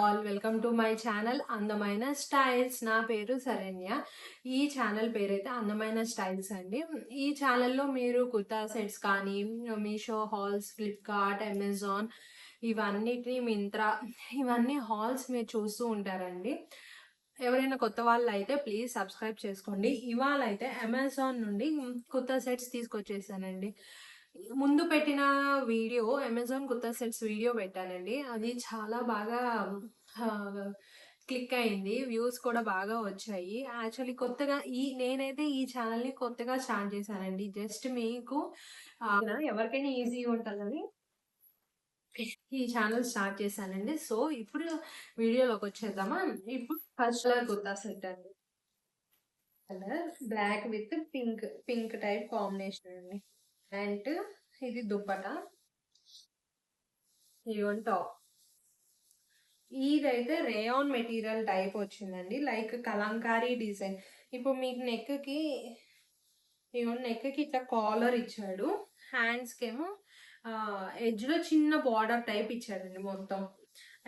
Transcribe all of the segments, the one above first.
All welcome to my channel అందమైన styles. నా పేరు శరణ్య. ఈ ఛానల్ పేరైతే అందమైన స్టైల్స్ అండి. ఈ ఛానల్లో మీరు కుర్తా సెట్స్ కానీ మీషో హాల్స్, ఫ్లిప్కార్ట్, అమెజాన్ ఇవన్నిటిని మింత్రా ఇవన్నీ హాల్స్ మీరు చూస్తూ ఉంటారండి. ఎవరైనా కొత్త వాళ్ళు అయితే ప్లీజ్ సబ్స్క్రైబ్ చేసుకోండి. ఇవాళ అయితే అమెజాన్ నుండి కొత్త సెట్స్ తీసుకొచ్చేసానండి. ముందు పెట్టిన వీడియో అమెజాన్ కొత్త సెట్స్ వీడియో పెట్టానండి. అది చాలా బాగా క్లిక్ అయింది. వ్యూస్ కూడా బాగా వచ్చాయి. యాక్చువల్లీ కొత్తగా నేనైతే ఈ ఛానల్ని కొత్తగా స్టార్ట్ చేశానండి. జస్ట్ మీకు ఎవరికైనా ఈజీగా ఉంటుందని ఈ ఛానల్ స్టార్ట్ చేశానండి. సో ఇప్పుడు వీడియోలోకి వచ్చేద్దామా. ఇప్పుడు ఫస్ట్ కలర్ కుర్తా సెట్ అండి. Colour black with pink type combination అండి. అండ్ ఇది దుప్పటా, ఇవన్ టాప్. ఇదైతే రేయాన్ మెటీరియల్ టైప్ వచ్చిందండి, లైక్ కలంకారీ డిజైన్. ఇప్పుడు మీకు నెక్కి ఇట్లా కాలర్ ఇచ్చాడు. హ్యాండ్స్కి ఏమో ఎడ్జ్లో చిన్న బార్డర్ టైప్ ఇచ్చాడండి మొత్తం.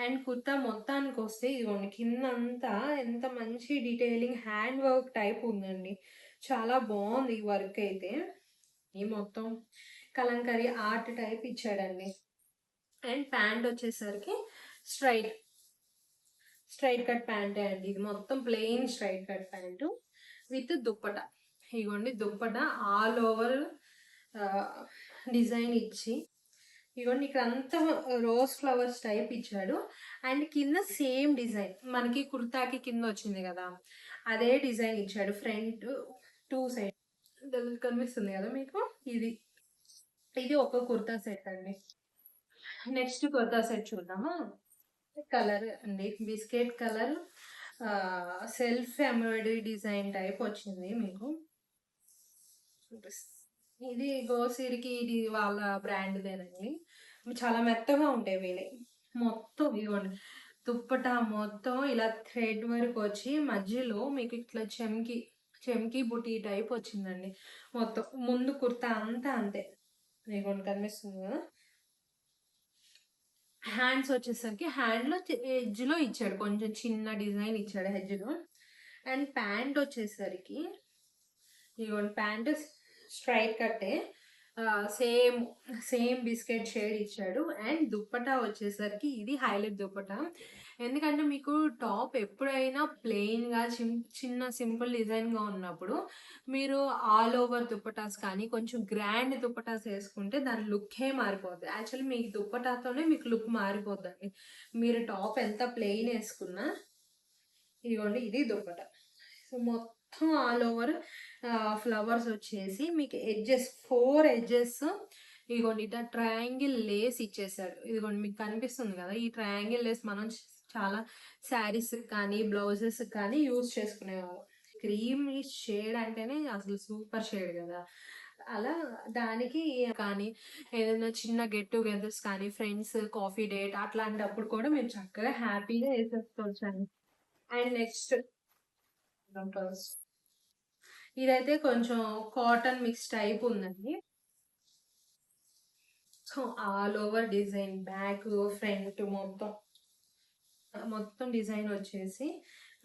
అండ్ కుర్తా మొత్తానికి వస్తే ఇదిగోండి కిందంతా ఎంత మంచి డీటెయిలింగ్ హ్యాండ్ వర్క్ టైప్ ఉందండి. చాలా బాగుంది ఈ వర్క్ అయితే. ఈ మొత్తం కలంకారీ ఆర్ట్ టైప్ ఇచ్చాడండి. అండ్ ప్యాంట్ వచ్చేసరికి స్ట్రైట్ కట్ ప్యాంటే అండి. ఇది మొత్తం plain straight cut pant with dupatta. ఇగోండి దుప్పట ఆల్ ఓవర్ డిజైన్ ఇచ్చి, ఇగోండి ఇక్కడ అంతా రోజ్ ఫ్లవర్స్ టైప్ ఇచ్చాడు. అండ్ కింద సేమ్ డిజైన్ మనకి కుర్తాకి కింద వచ్చింది కదా, అదే డిజైన్ ఇచ్చాడు. ఫ్రంట్ టూ సైడ్ కనిపిస్తుంది కదా మీకు. ఇది ఒక కుర్తా సెట్ అండి. నెక్స్ట్ కుర్తా సెట్ చూద్దామా. కలర్ అండి biscuit colour, self embroidery design type వచ్చింది మీకు. ఇది గోసిరికి, ఇది వాళ్ళ బ్రాండ్దేనండి. చాలా మెత్తగా ఉంటాయి వీళ్ళే. మొత్తం ఇవ్వండి దుప్పటా మొత్తం ఇలా థ్రెడ్ వర్క్ వచ్చి మధ్యలో మీకు ఇట్లా చెమ్కి బుటీ టైప్ వచ్చిందండి. మొత్తం ముందు కుర్తా అంతా అంతే. మీకు కనిపిస్తుంది కదా. హ్యాండ్స్ వచ్చేసరికి హ్యాండ్లో ఎడ్జ్లో ఇచ్చాడు, కొంచెం చిన్న డిజైన్ ఇచ్చాడు ఎడ్జ్లో. అండ్ ప్యాంట్ వచ్చేసరికి ఇవ్వండి ప్యాంట్ స్ట్రైట్ కట్టే, సేమ్ బిస్కెట్ షేడ్ ఇచ్చాడు. అండ్ దుప్పటా వచ్చేసరికి ఇది హైలైట్ దుప్పటా. ఎందుకంటే మీకు టాప్ ఎప్పుడైనా ప్లెయిన్గా చిన్న సింపుల్ డిజైన్గా ఉన్నప్పుడు మీరు ఆల్ ఓవర్ దుప్పటాస్ కానీ కొంచెం గ్రాండ్ దుప్పటాస్ వేసుకుంటే దాని లుక్కే మారిపోద్ది. యాక్చువల్లీ మీకు దుప్పటాతోనే మీకు లుక్ మారిపోద్దండి. మీరు టాప్ ఎంత ప్లెయిన్ వేసుకున్నా. ఇదిగోండి ఇది దుప్పటా. సో మొత్తం ఆల్ ఓవర్ ఫ్లవర్స్ వచ్చేసి మీకు ఎడ్జెస్ 4 ఎడ్జెస్ ఇదిగోండి ఇట్లా ట్రయాంగిల్ లేస్ ఇచ్చేసాడు. ఇదిగోండి మీకు కనిపిస్తుంది కదా, ఈ ట్రయాంగిల్ లేస్ మనం చాలా శారీస్ కానీ బ్లౌజెస్ కానీ యూజ్ చేసుకునేవాళ్ళం. క్రీమ్ షేడ్ అంటేనే అసలు సూపర్ షేడ్ కదా. అలా దానికి కానీ ఏదైనా చిన్న గెట్ టుగెదర్స్ కానీ ఫ్రెండ్స్ కాఫీ డేట్ అట్లాంటప్పుడు కూడా మేము చక్కగా హ్యాపీగా వేసేసుకోవచ్చు అండి. అండ్ నెక్స్ట్ ఇదైతే కొంచెం కాటన్ మిక్స్ టైప్ ఉందండి. So all over design back front మొత్తం డిజైన్ వచ్చేసి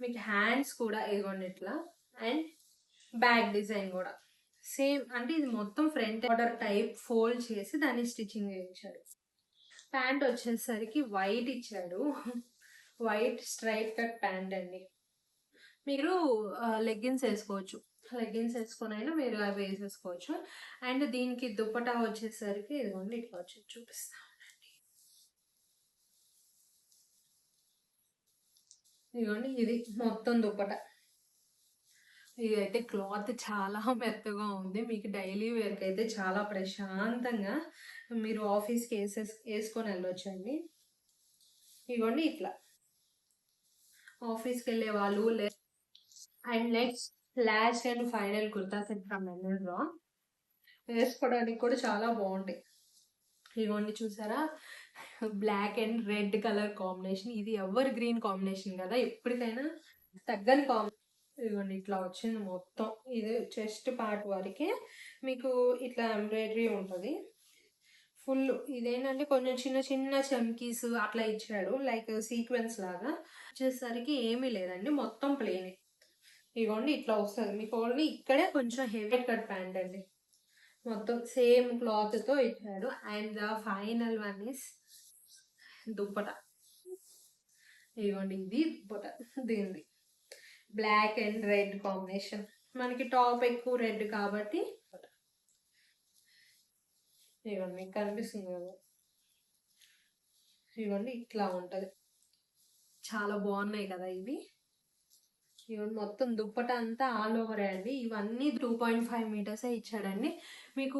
మీకు హ్యాండ్స్ కూడా ఇదిగోండి ఇట్లా. అండ్ బ్యాక్ డిజైన్ కూడా సేమ్, అంటే ఇది మొత్తం ఫ్రంట్ ఆర్డర్ టైప్ ఫోల్డ్ చేసి దాన్ని స్టిచ్చింగ్ చేయించాడు. ప్యాంట్ వచ్చేసరికి వైట్ ఇచ్చాడు. వైట్ స్ట్రైట్ కట్ ప్యాంట్ అండి. మీరు లెగ్గిన్స్ వేసుకోవచ్చు, లెగ్గిన్స్ వేసుకొని అయినా మీరు అవి వేసేసుకోవచ్చు. అండ్ దీనికి దుప్పటా వచ్చేసరికి ఇదిగోండి ఇట్లా వచ్చి చూపిస్తానండి. ఇదిగోండి ఇది మొత్తం దుప్పటా. ఇదైతే క్లాత్ చాలా మెత్తగా ఉంది. మీకు డైలీ వేర్కి అయితే చాలా ప్రశాంతంగా మీరు ఆఫీస్కి వేసుకొని వెళ్ళొచ్చండి. ఇదిగోండి ఇట్లా ఆఫీస్కి వెళ్ళే వాళ్ళు. And next last and final kurta set from Amazon. వేసుకోవడానికి కూడా చాలా బాగుంటాయి. ఇవన్నీ చూసారా, black and red colour combination. ఇది ఎవర్ గ్రీన్ కాంబినేషన్ కదా, ఎప్పటికైనా తగ్గని కాంబినేషన్. ఇదిగోండి ఇట్లా వచ్చింది మొత్తం. ఇది చెస్ట్ పార్ట్ వరకే మీకు ఇట్లా ఎంబ్రాయిడరీ ఉంటుంది. ఫుల్ ఇదేంటంటే కొంచెం చిన్న చిన్న చమ్కీస్ అట్లా ఇచ్చాడు, లైక్ సీక్వెన్స్ లాగా. వచ్చేసరికి ఏమీ లేదండి, మొత్తం ప్లేన్. ఇగోండి ఇట్లా వస్తుంది మీకు. ఓన్లీ ఇక్కడే కొంచెం హెవీ కట్ ప్యాంట్ అండి, మొత్తం సేమ్ క్లాత్ తో ఇచ్చాడు. And the final one is dupatta. ఇదిగోండి ఇది దుప్పట, దీనిది బ్లాక్ అండ్ రెడ్ కాంబినేషన్. మనకి టాప్ ఎక్కువ రెడ్ కాబట్టి ఇవ్వండి మీకు కనిపిస్తుంది కదా, ఇవ్వండి ఇట్లా ఉంటది. చాలా బాగున్నాయి కదా ఇవి. ఇవన్నీ మొత్తం దుప్పట అంతా ఆల్ ఓవర్ అండి. ఇవన్నీ 2.5 మీటర్సే ఇచ్చాడండి. మీకు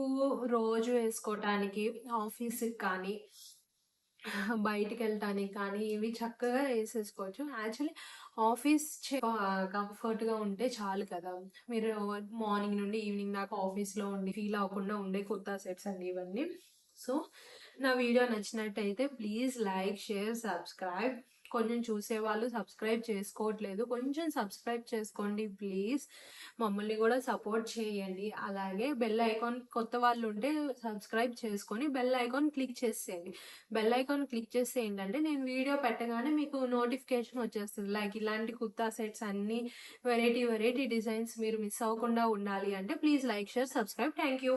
రోజు వేసుకోవటానికి, ఆఫీస్కి కానీ బయటికి వెళ్ళటానికి కానీ ఇవి చక్కగా వేసేసుకోవచ్చు. యాక్చువల్లీ ఆఫీస్ కంఫర్ట్గా ఉంటే చాలు కదా. మీరు మార్నింగ్ నుండి ఈవినింగ్ దాకా ఆఫీస్లో ఉండి ఫీల్ అవ్వకుండా ఉండే కుర్తా సెట్స్ అండి ఇవన్నీ. సో నా వీడియో నచ్చినట్టయితే ప్లీజ్ లైక్, షేర్, సబ్స్క్రైబ్. కొంచెం చూసేవాళ్ళు సబ్స్క్రైబ్ చేసుకోవట్లేదు, కొంచెం సబ్స్క్రైబ్ చేసుకోండి ప్లీజ్. మమ్మల్ని కూడా సపోర్ట్ చేయండి. అలాగే బెల్ ఐకాన్, కొత్త వాళ్ళు ఉంటే సబ్స్క్రైబ్ చేసుకొని బెల్ ఐకాన్ క్లిక్ చేసేయండి. బెల్ ఐకాన్ క్లిక్ చేస్తే ఏంటంటే నేను వీడియో పెట్టగానే మీకు నోటిఫికేషన్ వచ్చేస్తుంది. లైక్ ఇలాంటి కుర్తా సెట్స్ అన్ని వెరైటీ వెరైటీ డిజైన్స్ మీరు మిస్ అవ్వకుండా ఉండాలి అంటే please like, share, subscribe. Thank you.